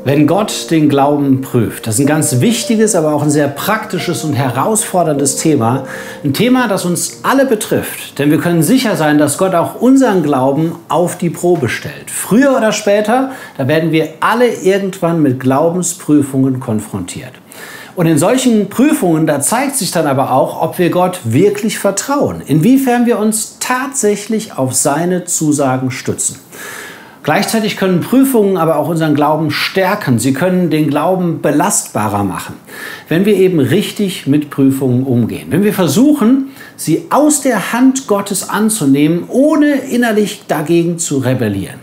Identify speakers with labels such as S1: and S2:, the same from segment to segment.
S1: Wenn Gott den Glauben prüft, das ist ein ganz wichtiges, aber auch ein sehr praktisches und herausforderndes Thema. Ein Thema, das uns alle betrifft. Denn wir können sicher sein, dass Gott auch unseren Glauben auf die Probe stellt. Früher oder später, da werden wir alle irgendwann mit Glaubensprüfungen konfrontiert. Und in solchen Prüfungen, da zeigt sich dann aber auch, ob wir Gott wirklich vertrauen. Inwiefern wir uns tatsächlich auf seine Zusagen stützen. Gleichzeitig können Prüfungen aber auch unseren Glauben stärken. Sie können den Glauben belastbarer machen, wenn wir eben richtig mit Prüfungen umgehen. Wenn wir versuchen, sie aus der Hand Gottes anzunehmen, ohne innerlich dagegen zu rebellieren.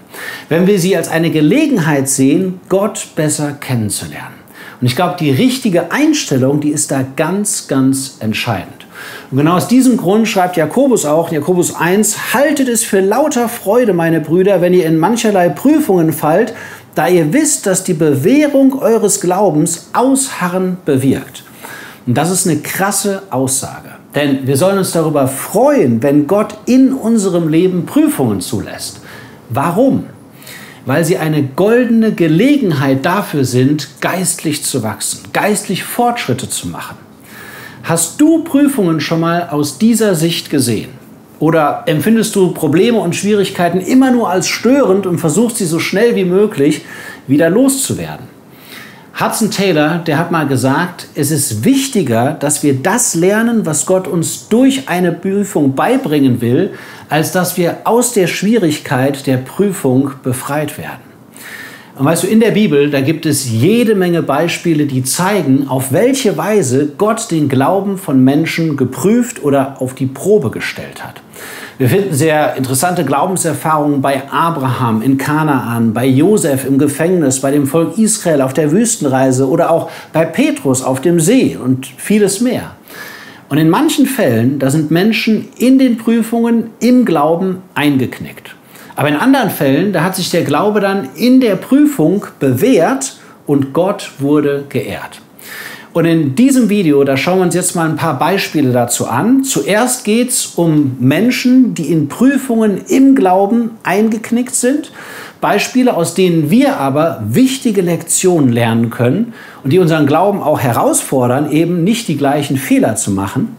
S1: Wenn wir sie als eine Gelegenheit sehen, Gott besser kennenzulernen. Und ich glaube, die richtige Einstellung, die ist da ganz, ganz entscheidend. Und genau aus diesem Grund schreibt Jakobus auch, in Jakobus 1, haltet es für lauter Freude, meine Brüder, wenn ihr in mancherlei Prüfungen fallt, da ihr wisst, dass die Bewährung eures Glaubens Ausharren bewirkt. Und das ist eine krasse Aussage. Denn wir sollen uns darüber freuen, wenn Gott in unserem Leben Prüfungen zulässt. Warum? Weil sie eine goldene Gelegenheit dafür sind, geistlich zu wachsen, geistlich Fortschritte zu machen. Hast du Prüfungen schon mal aus dieser Sicht gesehen? Oder empfindest du Probleme und Schwierigkeiten immer nur als störend und versuchst sie so schnell wie möglich wieder loszuwerden? Hudson Taylor, der hat mal gesagt, es ist wichtiger, dass wir das lernen, was Gott uns durch eine Prüfung beibringen will, als dass wir aus der Schwierigkeit der Prüfung befreit werden. Und weißt du, in der Bibel, da gibt es jede Menge Beispiele, die zeigen, auf welche Weise Gott den Glauben von Menschen geprüft oder auf die Probe gestellt hat. Wir finden sehr interessante Glaubenserfahrungen bei Abraham in Kanaan, bei Josef im Gefängnis, bei dem Volk Israel auf der Wüstenreise oder auch bei Petrus auf dem See und vieles mehr. Und in manchen Fällen, da sind Menschen in den Prüfungen im Glauben eingeknickt. Aber in anderen Fällen, da hat sich der Glaube dann in der Prüfung bewährt und Gott wurde geehrt. Und in diesem Video, da schauen wir uns jetzt mal ein paar Beispiele dazu an. Zuerst geht es um Menschen, die in Prüfungen im Glauben eingeknickt sind. Beispiele, aus denen wir aber wichtige Lektionen lernen können und die unseren Glauben auch herausfordern, eben nicht die gleichen Fehler zu machen.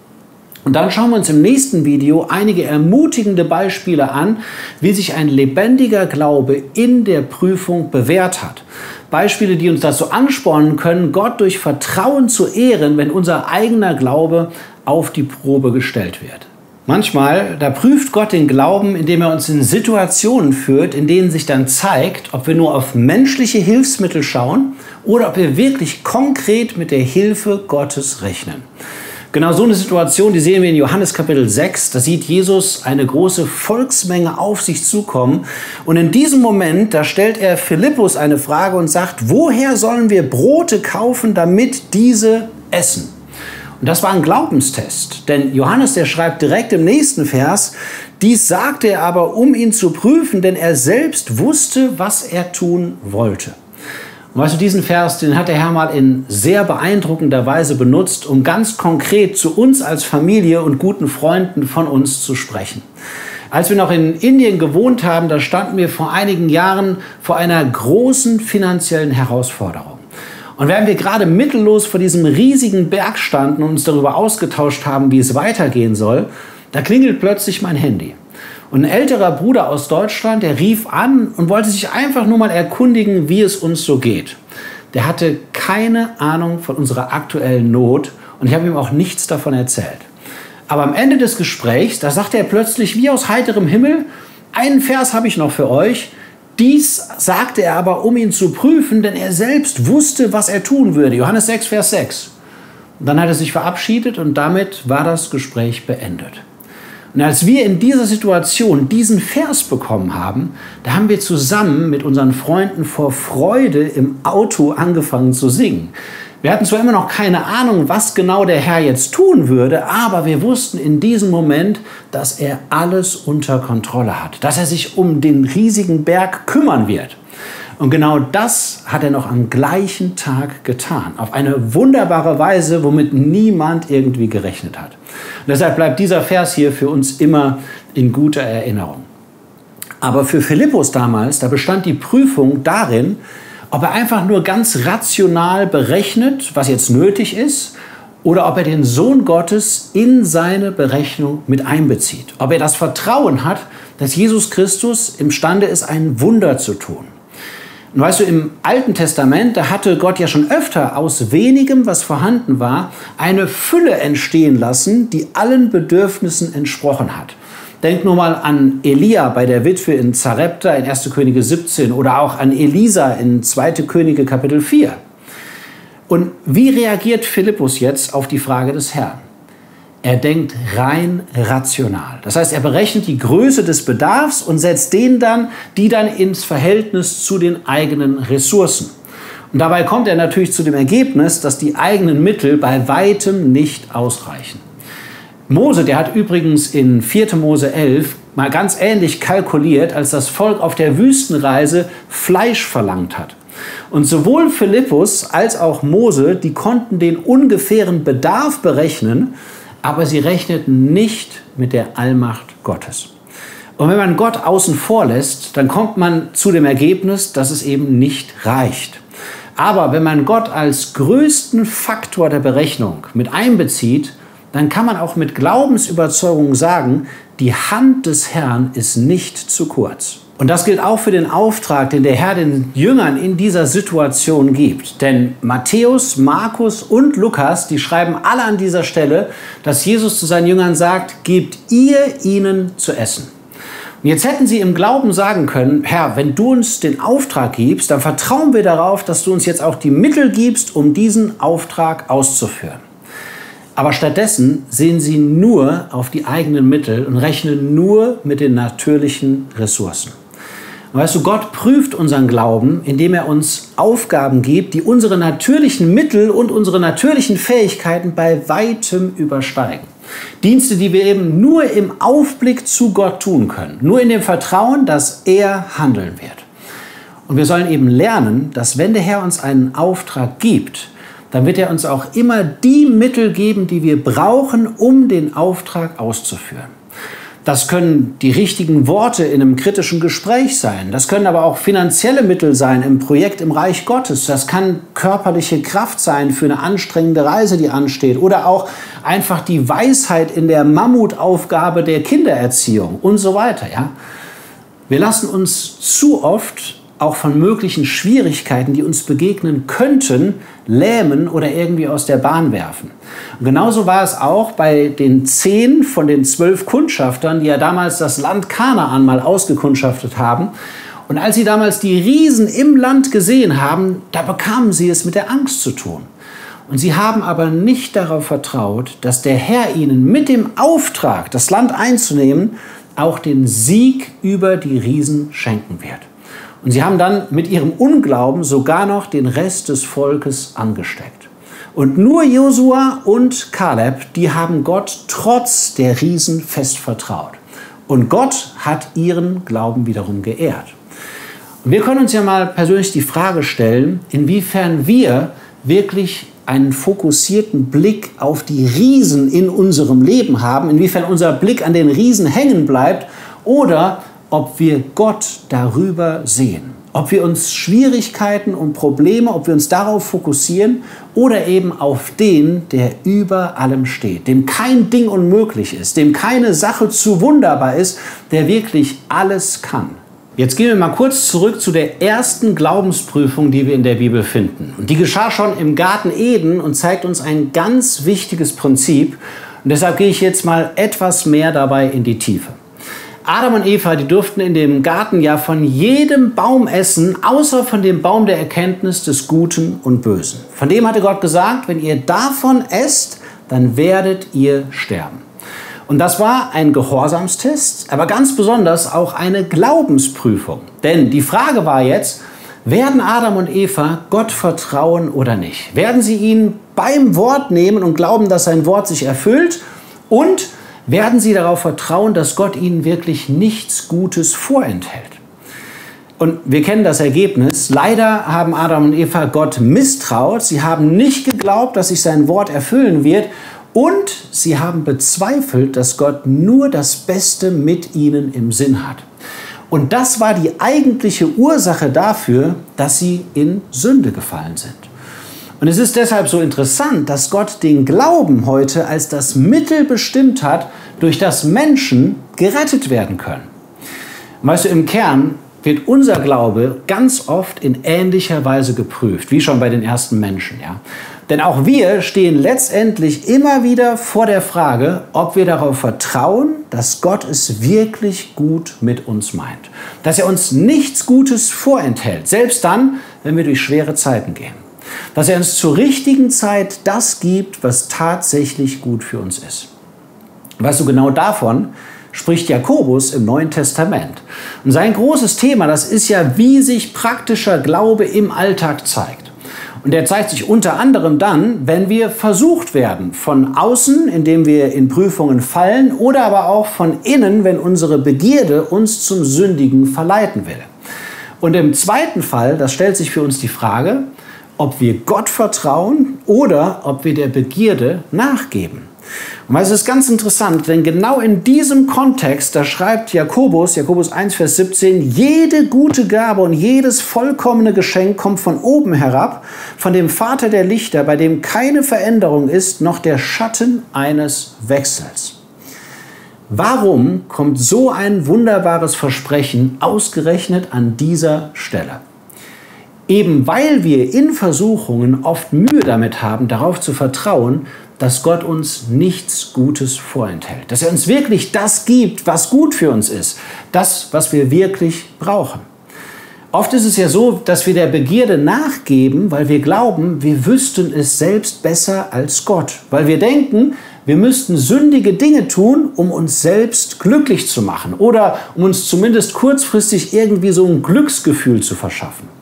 S1: Und dann schauen wir uns im nächsten Video einige ermutigende Beispiele an, wie sich ein lebendiger Glaube in der Prüfung bewährt hat. Beispiele, die uns dazu anspornen können, Gott durch Vertrauen zu ehren, wenn unser eigener Glaube auf die Probe gestellt wird. Manchmal, da prüft Gott den Glauben, indem er uns in Situationen führt, in denen sich dann zeigt, ob wir nur auf menschliche Hilfsmittel schauen oder ob wir wirklich konkret mit der Hilfe Gottes rechnen. Genau so eine Situation, die sehen wir in Johannes Kapitel 6. Da sieht Jesus eine große Volksmenge auf sich zukommen. Und in diesem Moment, da stellt er Philippus eine Frage und sagt, woher sollen wir Brote kaufen, damit diese essen? Und das war ein Glaubenstest. Denn Johannes, der schreibt direkt im nächsten Vers, dies sagte er aber, um ihn zu prüfen, denn er selbst wusste, was er tun wollte. Und weißt du, diesen Vers, den hat der Herr mal in sehr beeindruckender Weise benutzt, um ganz konkret zu uns als Familie und guten Freunden von uns zu sprechen. Als wir noch in Indien gewohnt haben, da standen wir vor einigen Jahren vor einer großen finanziellen Herausforderung. Und während wir gerade mittellos vor diesem riesigen Berg standen und uns darüber ausgetauscht haben, wie es weitergehen soll, da klingelt plötzlich mein Handy. Und ein älterer Bruder aus Deutschland, der rief an und wollte sich einfach nur mal erkundigen, wie es uns so geht. Der hatte keine Ahnung von unserer aktuellen Not und ich habe ihm auch nichts davon erzählt. Aber am Ende des Gesprächs, da sagte er plötzlich wie aus heiterem Himmel, einen Vers habe ich noch für euch. Dies sagte er aber, um ihn zu prüfen, denn er selbst wusste, was er tun würde. Johannes 6, Vers 6. Und dann hat er sich verabschiedet und damit war das Gespräch beendet. Und als wir in dieser Situation diesen Vers bekommen haben, da haben wir zusammen mit unseren Freunden vor Freude im Auto angefangen zu singen. Wir hatten zwar immer noch keine Ahnung, was genau der Herr jetzt tun würde, aber wir wussten in diesem Moment, dass er alles unter Kontrolle hat, dass er sich um den riesigen Berg kümmern wird. Und genau das hat er noch am gleichen Tag getan. Auf eine wunderbare Weise, womit niemand irgendwie gerechnet hat. Und deshalb bleibt dieser Vers hier für uns immer in guter Erinnerung. Aber für Philippus damals, da bestand die Prüfung darin, ob er einfach nur ganz rational berechnet, was jetzt nötig ist, oder ob er den Sohn Gottes in seine Berechnung mit einbezieht. Ob er das Vertrauen hat, dass Jesus Christus imstande ist, ein Wunder zu tun. Und weißt du, im Alten Testament, da hatte Gott ja schon öfter aus wenigem, was vorhanden war, eine Fülle entstehen lassen, die allen Bedürfnissen entsprochen hat. Denk nur mal an Elia bei der Witwe in Zarepta in 1. Könige 17 oder auch an Elisa in 2. Könige Kapitel 4. Und wie reagiert Philippus jetzt auf die Frage des Herrn? Er denkt rein rational. Das heißt, er berechnet die Größe des Bedarfs und setzt die dann ins Verhältnis zu den eigenen Ressourcen. Und dabei kommt er natürlich zu dem Ergebnis, dass die eigenen Mittel bei weitem nicht ausreichen. Mose, der hat übrigens in 4. Mose 11 mal ganz ähnlich kalkuliert, als das Volk auf der Wüstenreise Fleisch verlangt hat. Und sowohl Philippus als auch Mose, die konnten den ungefähren Bedarf berechnen, aber sie rechneten nicht mit der Allmacht Gottes. Und wenn man Gott außen vor lässt, dann kommt man zu dem Ergebnis, dass es eben nicht reicht. Aber wenn man Gott als größten Faktor der Berechnung mit einbezieht, dann kann man auch mit Glaubensüberzeugung sagen, die Hand des Herrn ist nicht zu kurz. Und das gilt auch für den Auftrag, den der Herr den Jüngern in dieser Situation gibt. Denn Matthäus, Markus und Lukas, die schreiben alle an dieser Stelle, dass Jesus zu seinen Jüngern sagt, gebt ihr ihnen zu essen. Und jetzt hätten sie im Glauben sagen können, Herr, wenn du uns den Auftrag gibst, dann vertrauen wir darauf, dass du uns jetzt auch die Mittel gibst, um diesen Auftrag auszuführen. Aber stattdessen sehen sie nur auf die eigenen Mittel und rechnen nur mit den natürlichen Ressourcen. Und weißt du, Gott prüft unseren Glauben, indem er uns Aufgaben gibt, die unsere natürlichen Mittel und unsere natürlichen Fähigkeiten bei weitem übersteigen. Dienste, die wir eben nur im Aufblick zu Gott tun können, nur in dem Vertrauen, dass er handeln wird. Und wir sollen eben lernen, dass wenn der Herr uns einen Auftrag gibt, dann wird er uns auch immer die Mittel geben, die wir brauchen, um den Auftrag auszuführen. Das können die richtigen Worte in einem kritischen Gespräch sein. Das können aber auch finanzielle Mittel sein im Projekt im Reich Gottes. Das kann körperliche Kraft sein für eine anstrengende Reise, die ansteht. Oder auch einfach die Weisheit in der Mammutaufgabe der Kindererziehung und so weiter. Ja? Wir lassen uns zu oft auch von möglichen Schwierigkeiten, die uns begegnen könnten, lähmen oder irgendwie aus der Bahn werfen. Und genauso war es auch bei den 10 von den 12 Kundschaftern, die ja damals das Land Kanaan mal ausgekundschaftet haben. Und als sie damals die Riesen im Land gesehen haben, da bekamen sie es mit der Angst zu tun. Und sie haben aber nicht darauf vertraut, dass der Herr ihnen mit dem Auftrag, das Land einzunehmen, auch den Sieg über die Riesen schenken wird. Und sie haben dann mit ihrem Unglauben sogar noch den Rest des Volkes angesteckt. Und nur Josua und Kaleb, die haben Gott trotz der Riesen fest vertraut. Und Gott hat ihren Glauben wiederum geehrt. Und wir können uns ja mal persönlich die Frage stellen, inwiefern wir wirklich einen fokussierten Blick auf die Riesen in unserem Leben haben, inwiefern unser Blick an den Riesen hängen bleibt oder ob wir Gott darüber sehen, ob wir uns Schwierigkeiten und Probleme, ob wir uns darauf fokussieren oder eben auf den, der über allem steht, dem kein Ding unmöglich ist, dem keine Sache zu wunderbar ist, der wirklich alles kann. Jetzt gehen wir mal kurz zurück zu der ersten Glaubensprüfung, die wir in der Bibel finden. Und die geschah schon im Garten Eden und zeigt uns ein ganz wichtiges Prinzip. Und deshalb gehe ich jetzt mal etwas mehr dabei in die Tiefe. Adam und Eva, die durften in dem Garten ja von jedem Baum essen, außer von dem Baum der Erkenntnis des Guten und Bösen. Von dem hatte Gott gesagt, wenn ihr davon esst, dann werdet ihr sterben. Und das war ein Gehorsamstest, aber ganz besonders auch eine Glaubensprüfung. Denn die Frage war jetzt, werden Adam und Eva Gott vertrauen oder nicht? Werden sie ihn beim Wort nehmen und glauben, dass sein Wort sich erfüllt? Und werden sie darauf vertrauen, dass Gott ihnen wirklich nichts Gutes vorenthält? Und wir kennen das Ergebnis. Leider haben Adam und Eva Gott misstraut. Sie haben nicht geglaubt, dass sich sein Wort erfüllen wird. Und sie haben bezweifelt, dass Gott nur das Beste mit ihnen im Sinn hat. Und das war die eigentliche Ursache dafür, dass sie in Sünde gefallen sind. Und es ist deshalb so interessant, dass Gott den Glauben heute als das Mittel bestimmt hat, durch das Menschen gerettet werden können. Und weißt du, im Kern wird unser Glaube ganz oft in ähnlicher Weise geprüft, wie schon bei den ersten Menschen. Ja? Denn auch wir stehen letztendlich immer wieder vor der Frage, ob wir darauf vertrauen, dass Gott es wirklich gut mit uns meint. Dass er uns nichts Gutes vorenthält, selbst dann, wenn wir durch schwere Zeiten gehen. Dass er uns zur richtigen Zeit das gibt, was tatsächlich gut für uns ist. Weißt du, genau davon spricht Jakobus im Neuen Testament. Und sein großes Thema, das ist ja, wie sich praktischer Glaube im Alltag zeigt. Und der zeigt sich unter anderem dann, wenn wir versucht werden, von außen, indem wir in Prüfungen fallen, oder aber auch von innen, wenn unsere Begierde uns zum Sündigen verleiten will. Und im zweiten Fall, das stellt sich für uns die Frage, ob wir Gott vertrauen oder ob wir der Begierde nachgeben. Und es ist ganz interessant, denn genau in diesem Kontext, da schreibt Jakobus 1, Vers 17, jede gute Gabe und jedes vollkommene Geschenk kommt von oben herab, von dem Vater der Lichter, bei dem keine Veränderung ist, noch der Schatten eines Wechsels. Warum kommt so ein wunderbares Versprechen ausgerechnet an dieser Stelle? Eben weil wir in Versuchungen oft Mühe damit haben, darauf zu vertrauen, dass Gott uns nichts Gutes vorenthält. Dass er uns wirklich das gibt, was gut für uns ist. Das, was wir wirklich brauchen. Oft ist es ja so, dass wir der Begierde nachgeben, weil wir glauben, wir wüssten es selbst besser als Gott. Weil wir denken, wir müssten sündige Dinge tun, um uns selbst glücklich zu machen. Oder um uns zumindest kurzfristig irgendwie so ein Glücksgefühl zu verschaffen.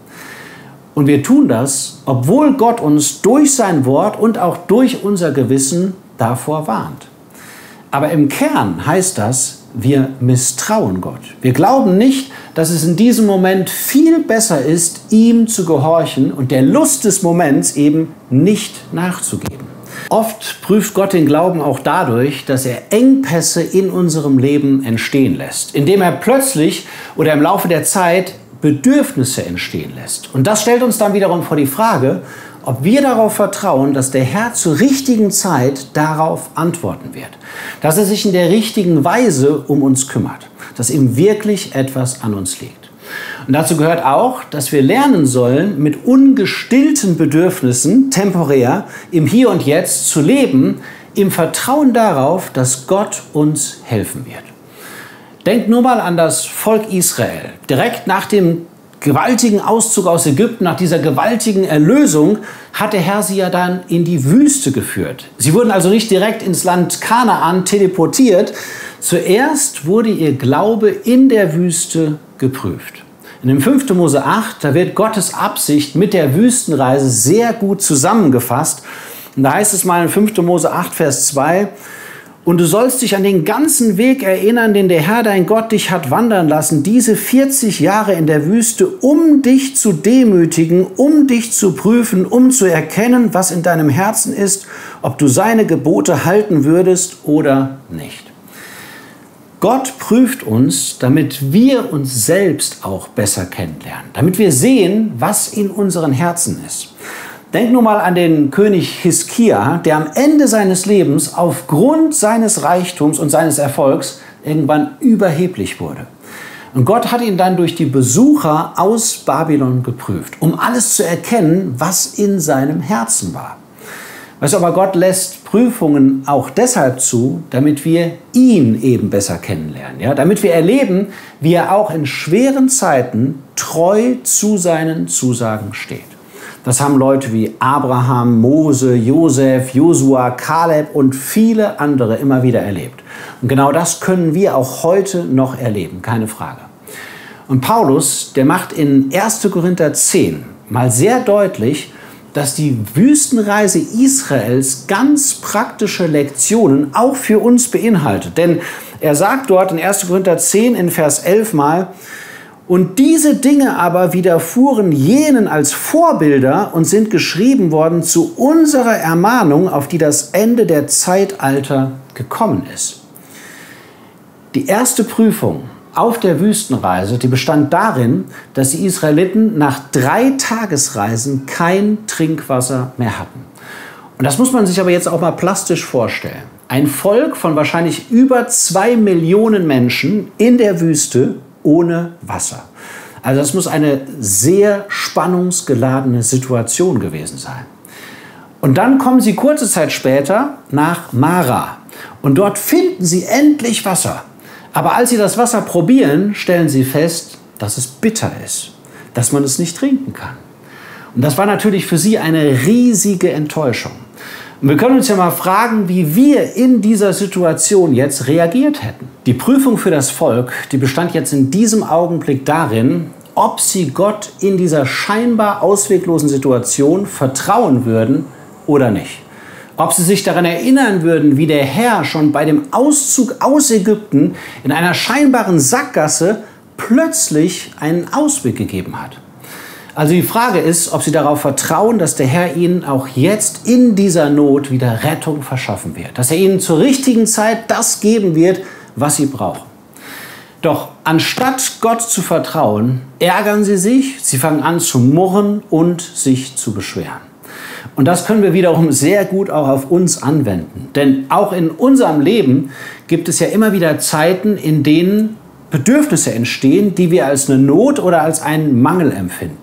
S1: Und wir tun das, obwohl Gott uns durch sein Wort und auch durch unser Gewissen davor warnt. Aber im Kern heißt das, wir misstrauen Gott. Wir glauben nicht, dass es in diesem Moment viel besser ist, ihm zu gehorchen und der Lust des Moments eben nicht nachzugeben. Oft prüft Gott den Glauben auch dadurch, dass er Engpässe in unserem Leben entstehen lässt, indem er plötzlich oder im Laufe der Zeit Bedürfnisse entstehen lässt. Und das stellt uns dann wiederum vor die Frage, ob wir darauf vertrauen, dass der Herr zur richtigen Zeit darauf antworten wird. Dass er sich in der richtigen Weise um uns kümmert. Dass ihm wirklich etwas an uns liegt. Und dazu gehört auch, dass wir lernen sollen, mit ungestillten Bedürfnissen temporär im Hier und Jetzt zu leben, im Vertrauen darauf, dass Gott uns helfen wird. Denkt nur mal an das Volk Israel. Direkt nach dem gewaltigen Auszug aus Ägypten, nach dieser gewaltigen Erlösung, hat der Herr sie ja dann in die Wüste geführt. Sie wurden also nicht direkt ins Land Kanaan teleportiert. Zuerst wurde ihr Glaube in der Wüste geprüft. In dem 5. Mose 8, da wird Gottes Absicht mit der Wüstenreise sehr gut zusammengefasst. Und da heißt es mal in 5. Mose 8, Vers 2, und du sollst dich an den ganzen Weg erinnern, den der Herr dein Gott dich hat wandern lassen, diese 40 Jahre in der Wüste, um dich zu demütigen, um dich zu prüfen, um zu erkennen, was in deinem Herzen ist, ob du seine Gebote halten würdest oder nicht. Gott prüft uns, damit wir uns selbst auch besser kennenlernen, damit wir sehen, was in unseren Herzen ist. Denk nur mal an den König Hiskia, der am Ende seines Lebens aufgrund seines Reichtums und seines Erfolgs irgendwann überheblich wurde. Und Gott hat ihn dann durch die Besucher aus Babylon geprüft, um alles zu erkennen, was in seinem Herzen war. Weißt du, aber Gott lässt Prüfungen auch deshalb zu, damit wir ihn eben besser kennenlernen. Ja? Damit wir erleben, wie er auch in schweren Zeiten treu zu seinen Zusagen steht. Das haben Leute wie Abraham, Mose, Josef, Josua, Kaleb und viele andere immer wieder erlebt. Und genau das können wir auch heute noch erleben, keine Frage. Und Paulus, der macht in 1. Korinther 10 mal sehr deutlich, dass die Wüstenreise Israels ganz praktische Lektionen auch für uns beinhaltet. Denn er sagt dort in 1. Korinther 10 in Vers 11 mal, und diese Dinge aber widerfuhren jenen als Vorbilder und sind geschrieben worden zu unserer Ermahnung, auf die das Ende der Zeitalter gekommen ist. Die erste Prüfung, auf der Wüstenreise, die bestand darin, dass die Israeliten nach 3 Tagesreisen kein Trinkwasser mehr hatten. Und das muss man sich aber jetzt auch mal plastisch vorstellen. Ein Volk von wahrscheinlich über 2 Millionen Menschen in der Wüste ohne Wasser. Also das muss eine sehr spannungsgeladene Situation gewesen sein. Und dann kommen sie kurze Zeit später nach Mara. Und dort finden sie endlich Wasser. Aber als sie das Wasser probieren, stellen sie fest, dass es bitter ist, dass man es nicht trinken kann. Und das war natürlich für sie eine riesige Enttäuschung. Und wir können uns ja mal fragen, wie wir in dieser Situation jetzt reagiert hätten. Die Prüfung für das Volk, die bestand jetzt in diesem Augenblick darin, ob sie Gott in dieser scheinbar ausweglosen Situation vertrauen würden oder nicht. Ob sie sich daran erinnern würden, wie der Herr schon bei dem Auszug aus Ägypten in einer scheinbaren Sackgasse plötzlich einen Ausweg gegeben hat. Also die Frage ist, ob sie darauf vertrauen, dass der Herr ihnen auch jetzt in dieser Not wieder Rettung verschaffen wird. Dass er ihnen zur richtigen Zeit das geben wird, was sie brauchen. Doch anstatt Gott zu vertrauen, ärgern sie sich, sie fangen an zu murren und sich zu beschweren. Und das können wir wiederum sehr gut auch auf uns anwenden. Denn auch in unserem Leben gibt es ja immer wieder Zeiten, in denen Bedürfnisse entstehen, die wir als eine Not oder als einen Mangel empfinden.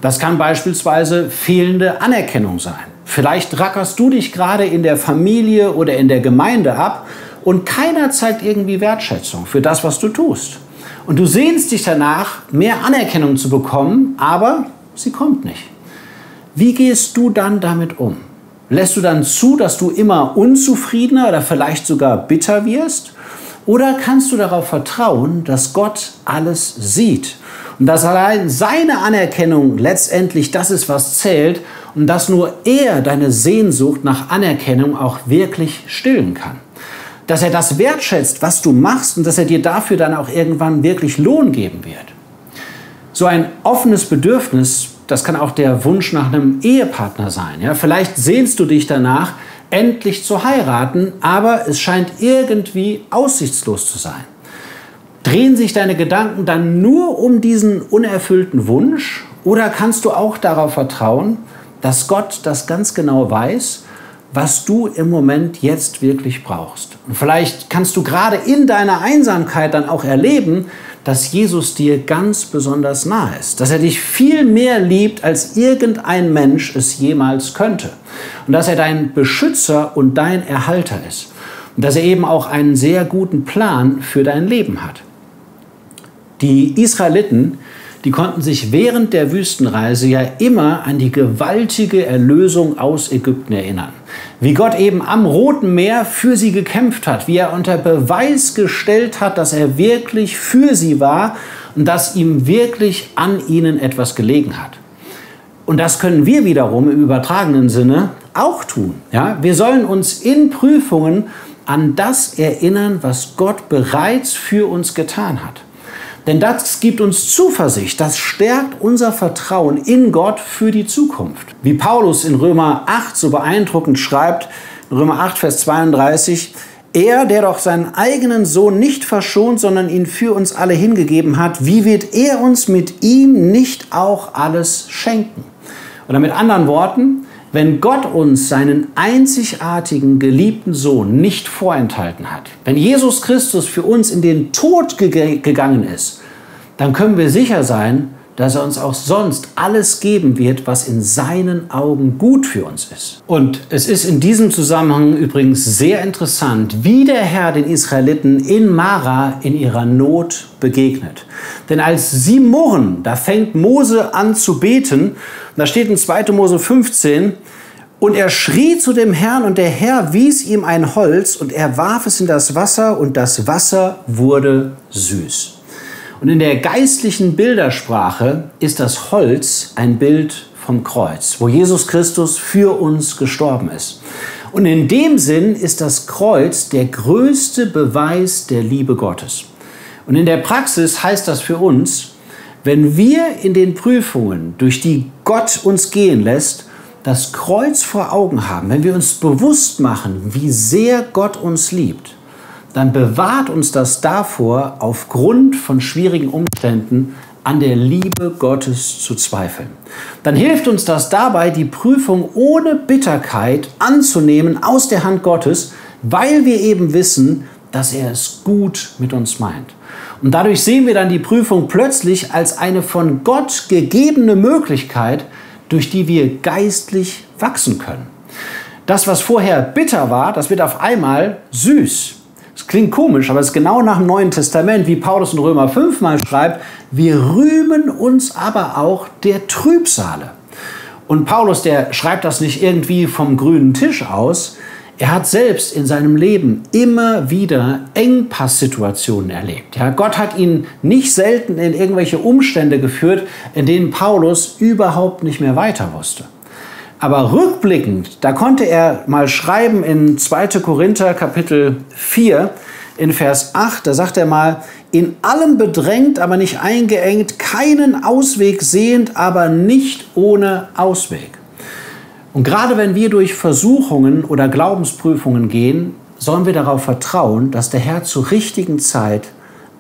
S1: Das kann beispielsweise fehlende Anerkennung sein. Vielleicht rackerst du dich gerade in der Familie oder in der Gemeinde ab und keiner zeigt irgendwie Wertschätzung für das, was du tust. Und du sehnst dich danach, mehr Anerkennung zu bekommen, aber sie kommt nicht. Wie gehst du dann damit um? Lässt du dann zu, dass du immer unzufriedener oder vielleicht sogar bitter wirst? Oder kannst du darauf vertrauen, dass Gott alles sieht und dass allein seine Anerkennung letztendlich das ist, was zählt und dass nur er deine Sehnsucht nach Anerkennung auch wirklich stillen kann? Dass er das wertschätzt, was du machst und dass er dir dafür dann auch irgendwann wirklich Lohn geben wird. So ein offenes Bedürfnis, das kann auch der Wunsch nach einem Ehepartner sein. Ja? Vielleicht sehnst du dich danach, endlich zu heiraten, aber es scheint irgendwie aussichtslos zu sein. Drehen sich deine Gedanken dann nur um diesen unerfüllten Wunsch oder kannst du auch darauf vertrauen, dass Gott das ganz genau weiß, was du im Moment jetzt wirklich brauchst? Und vielleicht kannst du gerade in deiner Einsamkeit dann auch erleben, dass Jesus dir ganz besonders nahe ist, dass er dich viel mehr liebt, als irgendein Mensch es jemals könnte und dass er dein Beschützer und dein Erhalter ist und dass er eben auch einen sehr guten Plan für dein Leben hat. Die Israeliten, die konnten sich während der Wüstenreise ja immer an die gewaltige Erlösung aus Ägypten erinnern. Wie Gott eben am Roten Meer für sie gekämpft hat, wie er unter Beweis gestellt hat, dass er wirklich für sie war und dass ihm wirklich an ihnen etwas gelegen hat. Und das können wir wiederum im übertragenen Sinne auch tun. Ja? Wir sollen uns in Prüfungen an das erinnern, was Gott bereits für uns getan hat. Denn das gibt uns Zuversicht, das stärkt unser Vertrauen in Gott für die Zukunft. Wie Paulus in Römer 8 so beeindruckend schreibt, in Römer 8, Vers 32, er, der doch seinen eigenen Sohn nicht verschont, sondern ihn für uns alle hingegeben hat, wie wird er uns mit ihm nicht auch alles schenken? Oder mit anderen Worten, wenn Gott uns seinen einzigartigen, geliebten Sohn nicht vorenthalten hat, wenn Jesus Christus für uns in den Tod gegangen ist, dann können wir sicher sein, dass er uns auch sonst alles geben wird, was in seinen Augen gut für uns ist. Und es ist in diesem Zusammenhang übrigens sehr interessant, wie der Herr den Israeliten in Mara in ihrer Not begegnet. Denn als sie murren, da fängt Mose an zu beten. Da steht in 2. Mose 15, und er schrie zu dem Herrn, und der Herr wies ihm ein Holz, und er warf es in das Wasser, und das Wasser wurde süß. Und in der geistlichen Bildersprache ist das Holz ein Bild vom Kreuz, wo Jesus Christus für uns gestorben ist. Und in dem Sinn ist das Kreuz der größte Beweis der Liebe Gottes. Und in der Praxis heißt das für uns, wenn wir in den Prüfungen, durch die Gott uns gehen lässt, das Kreuz vor Augen haben, wenn wir uns bewusst machen, wie sehr Gott uns liebt, dann bewahrt uns das davor, aufgrund von schwierigen Umständen an der Liebe Gottes zu zweifeln. Dann hilft uns das dabei, die Prüfung ohne Bitterkeit anzunehmen aus der Hand Gottes, weil wir eben wissen, dass er es gut mit uns meint. Und dadurch sehen wir dann die Prüfung plötzlich als eine von Gott gegebene Möglichkeit, durch die wir geistlich wachsen können. Das, was vorher bitter war, das wird auf einmal süß. Das klingt komisch, aber es ist genau nach dem Neuen Testament, wie Paulus in Römer 5 mal schreibt, wir rühmen uns aber auch der Trübsale. Und Paulus, der schreibt das nicht irgendwie vom grünen Tisch aus, er hat selbst in seinem Leben immer wieder Engpasssituationen erlebt. Ja, Gott hat ihn nicht selten in irgendwelche Umstände geführt, in denen Paulus überhaupt nicht mehr weiter wusste. Aber rückblickend, da konnte er mal schreiben in 2. Korinther Kapitel 4 in Vers 8, da sagt er mal, in allem bedrängt, aber nicht eingeengt, keinen Ausweg sehend, aber nicht ohne Ausweg. Und gerade wenn wir durch Versuchungen oder Glaubensprüfungen gehen, sollen wir darauf vertrauen, dass der Herr zur richtigen Zeit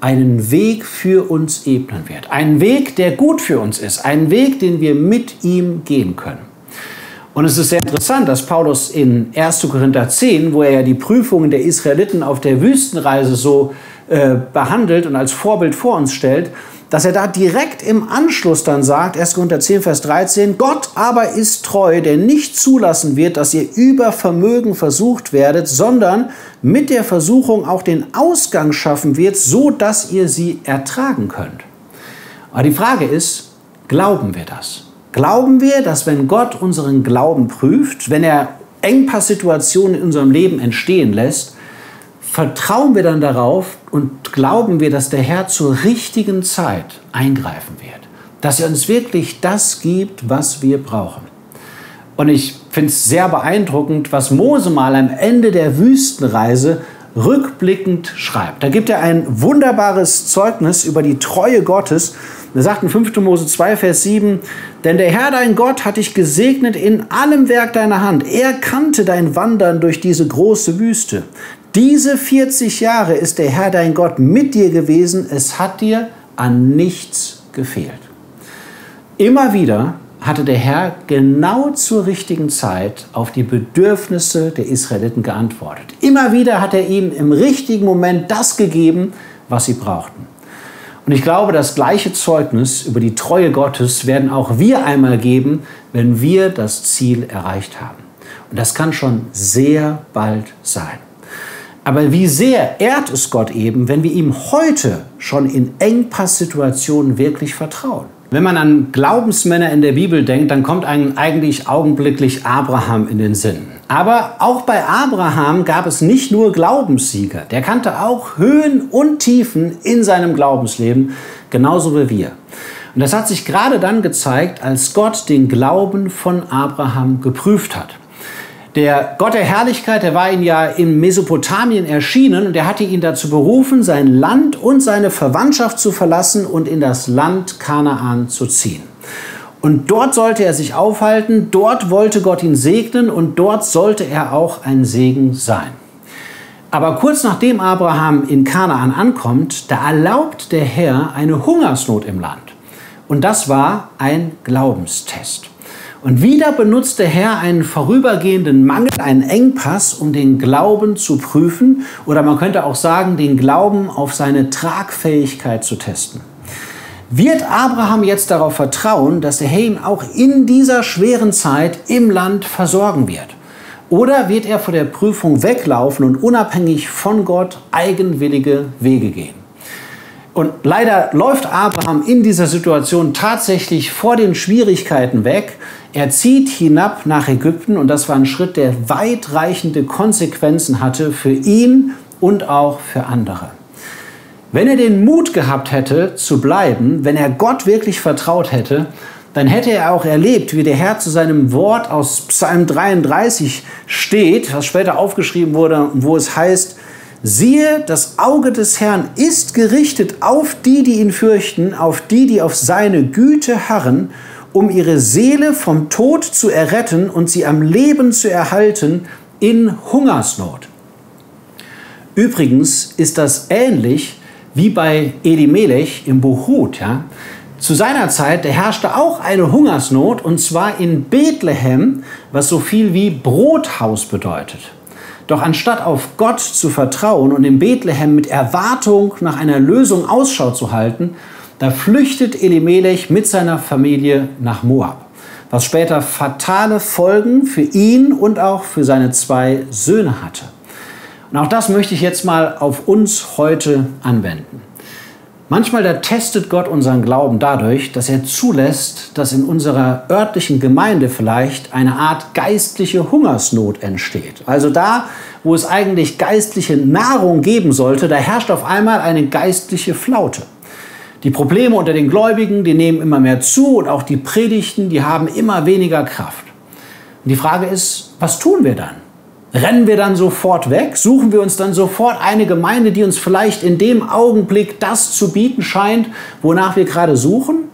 S1: einen Weg für uns ebnen wird. Einen Weg, der gut für uns ist. Einen Weg, den wir mit ihm gehen können. Und es ist sehr interessant, dass Paulus in 1. Korinther 10, wo er ja die Prüfungen der Israeliten auf der Wüstenreise so behandelt und als Vorbild vor uns stellt, dass er da direkt im Anschluss dann sagt, 1. Korinther 10, Vers 13, Gott aber ist treu, der nicht zulassen wird, dass ihr über Vermögen versucht werdet, sondern mit der Versuchung auch den Ausgang schaffen wird, so dass ihr sie ertragen könnt. Aber die Frage ist, glauben wir das? Glauben wir, dass wenn Gott unseren Glauben prüft, wenn er Engpasssituationen in unserem Leben entstehen lässt, vertrauen wir dann darauf und glauben wir, dass der Herr zur richtigen Zeit eingreifen wird? Dass er uns wirklich das gibt, was wir brauchen? Und ich finde es sehr beeindruckend, was Mose mal am Ende der Wüstenreise rückblickend schreibt. Da gibt er ein wunderbares Zeugnis über die Treue Gottes. Er sagt in 5. Mose 2, Vers 7, denn der Herr, dein Gott, hat dich gesegnet in allem Werk deiner Hand. Er kannte dein Wandern durch diese große Wüste. Diese 40 Jahre ist der Herr, dein Gott, mit dir gewesen. Es hat dir an nichts gefehlt. Immer wieder hatte der Herr genau zur richtigen Zeit auf die Bedürfnisse der Israeliten geantwortet. Immer wieder hat er ihnen im richtigen Moment das gegeben, was sie brauchten. Und ich glaube, das gleiche Zeugnis über die Treue Gottes werden auch wir einmal geben, wenn wir das Ziel erreicht haben. Und das kann schon sehr bald sein. Aber wie sehr ehrt es Gott eben, wenn wir ihm heute schon in Engpasssituationen wirklich vertrauen? Wenn man an Glaubensmänner in der Bibel denkt, dann kommt einem eigentlich augenblicklich Abraham in den Sinn. Aber auch bei Abraham gab es nicht nur Glaubenssieger. Der kannte auch Höhen und Tiefen in seinem Glaubensleben, genauso wie wir. Und das hat sich gerade dann gezeigt, als Gott den Glauben von Abraham geprüft hat. Der Gott der Herrlichkeit, der war ihm ja in Mesopotamien erschienen und er hatte ihn dazu berufen, sein Land und seine Verwandtschaft zu verlassen und in das Land Kanaan zu ziehen. Und dort sollte er sich aufhalten, dort wollte Gott ihn segnen und dort sollte er auch ein Segen sein. Aber kurz nachdem Abraham in Kanaan ankommt, da erlaubt der Herr eine Hungersnot im Land. Und das war ein Glaubenstest. Und wieder benutzt der Herr einen vorübergehenden Mangel, einen Engpass, um den Glauben zu prüfen oder man könnte auch sagen, den Glauben auf seine Tragfähigkeit zu testen. Wird Abraham jetzt darauf vertrauen, dass der Herr ihn auch in dieser schweren Zeit im Land versorgen wird? Oder wird er vor der Prüfung weglaufen und unabhängig von Gott eigenwillige Wege gehen? Und leider läuft Abraham in dieser Situation tatsächlich vor den Schwierigkeiten weg. Er zieht hinab nach Ägypten und das war ein Schritt, der weitreichende Konsequenzen hatte für ihn und auch für andere. Wenn er den Mut gehabt hätte zu bleiben, wenn er Gott wirklich vertraut hätte, dann hätte er auch erlebt, wie der Herr zu seinem Wort aus Psalm 33 steht, was später aufgeschrieben wurde, wo es heißt, siehe, das Auge des Herrn ist gerichtet auf die, die ihn fürchten, auf die, die auf seine Güte harren, um ihre Seele vom Tod zu erretten und sie am Leben zu erhalten in Hungersnot. Übrigens ist das ähnlich wie bei Elimelech im Buch Ruth. Ja? Zu seiner Zeit herrschte auch eine Hungersnot, und zwar in Bethlehem, was so viel wie Brothaus bedeutet. Doch anstatt auf Gott zu vertrauen und in Bethlehem mit Erwartung nach einer Lösung Ausschau zu halten, da flüchtet Elimelech mit seiner Familie nach Moab, was später fatale Folgen für ihn und auch für seine 2 Söhne hatte. Und auch das möchte ich jetzt mal auf uns heute anwenden. Manchmal da testet Gott unseren Glauben dadurch, dass er zulässt, dass in unserer örtlichen Gemeinde vielleicht eine Art geistliche Hungersnot entsteht. Also da, wo es eigentlich geistliche Nahrung geben sollte, da herrscht auf einmal eine geistliche Flaute. Die Probleme unter den Gläubigen, die nehmen immer mehr zu, und auch die Predigten, die haben immer weniger Kraft. Und die Frage ist, was tun wir dann? Rennen wir dann sofort weg? Suchen wir uns dann sofort eine Gemeinde, die uns vielleicht in dem Augenblick das zu bieten scheint, wonach wir gerade suchen?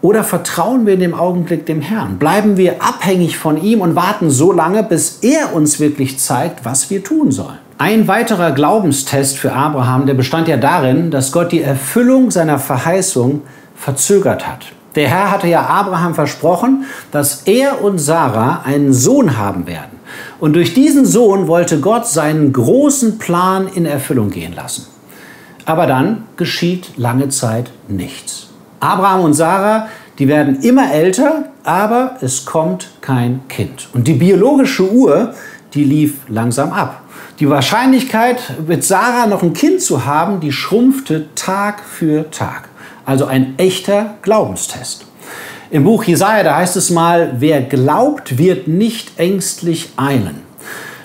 S1: Oder vertrauen wir in dem Augenblick dem Herrn? Bleiben wir abhängig von ihm und warten so lange, bis er uns wirklich zeigt, was wir tun sollen? Ein weiterer Glaubenstest für Abraham, der bestand ja darin, dass Gott die Erfüllung seiner Verheißung verzögert hat. Der Herr hatte ja Abraham versprochen, dass er und Sarah einen Sohn haben werden. Und durch diesen Sohn wollte Gott seinen großen Plan in Erfüllung gehen lassen. Aber dann geschieht lange Zeit nichts. Abraham und Sarah, die werden immer älter, aber es kommt kein Kind. Und die biologische Uhr, die lief langsam ab. Die Wahrscheinlichkeit, mit Sarah noch ein Kind zu haben, die schrumpfte Tag für Tag. Also ein echter Glaubenstest. Im Buch Jesaja, da heißt es mal, wer glaubt, wird nicht ängstlich eilen.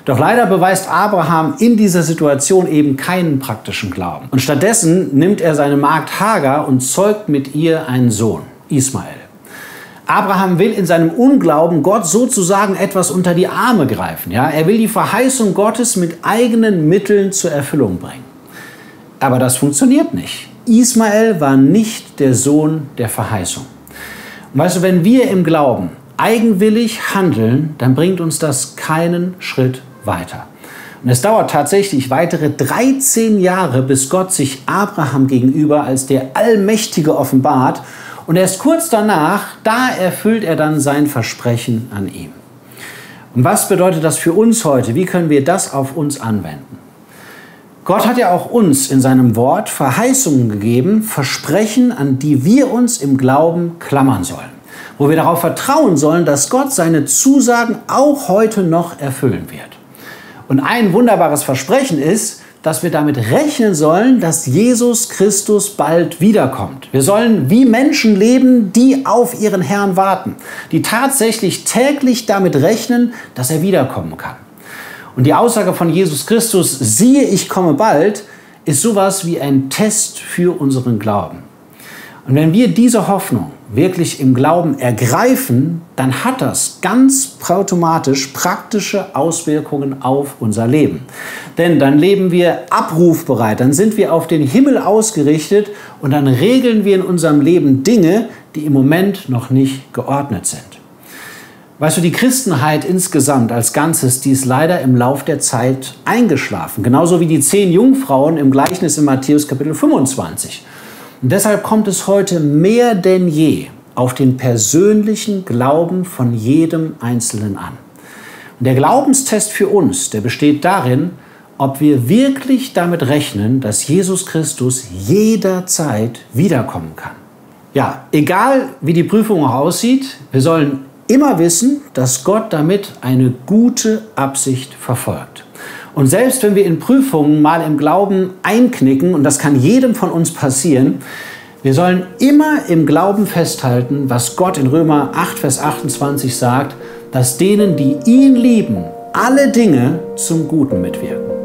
S1: Doch leider beweist Abraham in dieser Situation eben keinen praktischen Glauben. Und stattdessen nimmt er seine Magd Hagar und zeugt mit ihr einen Sohn, Ismael. Abraham will in seinem Unglauben Gott sozusagen etwas unter die Arme greifen. Ja? Er will die Verheißung Gottes mit eigenen Mitteln zur Erfüllung bringen. Aber das funktioniert nicht. Ismael war nicht der Sohn der Verheißung. Und weißt du, wenn wir im Glauben eigenwillig handeln, dann bringt uns das keinen Schritt weiter. Und es dauert tatsächlich weitere 13 Jahre, bis Gott sich Abraham gegenüber als der Allmächtige offenbart. Und erst kurz danach, da erfüllt er dann sein Versprechen an ihm. Und was bedeutet das für uns heute? Wie können wir das auf uns anwenden? Gott hat ja auch uns in seinem Wort Verheißungen gegeben, Versprechen, an die wir uns im Glauben klammern sollen. Wo wir darauf vertrauen sollen, dass Gott seine Zusagen auch heute noch erfüllen wird. Und ein wunderbares Versprechen ist, dass wir damit rechnen sollen, dass Jesus Christus bald wiederkommt. Wir sollen wie Menschen leben, die auf ihren Herrn warten, die tatsächlich täglich damit rechnen, dass er wiederkommen kann. Und die Aussage von Jesus Christus, siehe, ich komme bald, ist sowas wie ein Test für unseren Glauben. Und wenn wir diese Hoffnung wirklich im Glauben ergreifen, dann hat das ganz automatisch praktische Auswirkungen auf unser Leben. Denn dann leben wir abrufbereit, dann sind wir auf den Himmel ausgerichtet und dann regeln wir in unserem Leben Dinge, die im Moment noch nicht geordnet sind. Weißt du, die Christenheit insgesamt als Ganzes, die ist leider im Lauf der Zeit eingeschlafen. Genauso wie die 10 Jungfrauen im Gleichnis in Matthäus Kapitel 25. Und deshalb kommt es heute mehr denn je auf den persönlichen Glauben von jedem Einzelnen an. Und der Glaubenstest für uns, der besteht darin, ob wir wirklich damit rechnen, dass Jesus Christus jederzeit wiederkommen kann. Ja, egal wie die Prüfung aussieht, wir sollen immer wissen, dass Gott damit eine gute Absicht verfolgt. Und selbst wenn wir in Prüfungen mal im Glauben einknicken, und das kann jedem von uns passieren, wir sollen immer im Glauben festhalten, was Gott in Römer 8, Vers 28 sagt, dass denen, die ihn lieben, alle Dinge zum Guten mitwirken.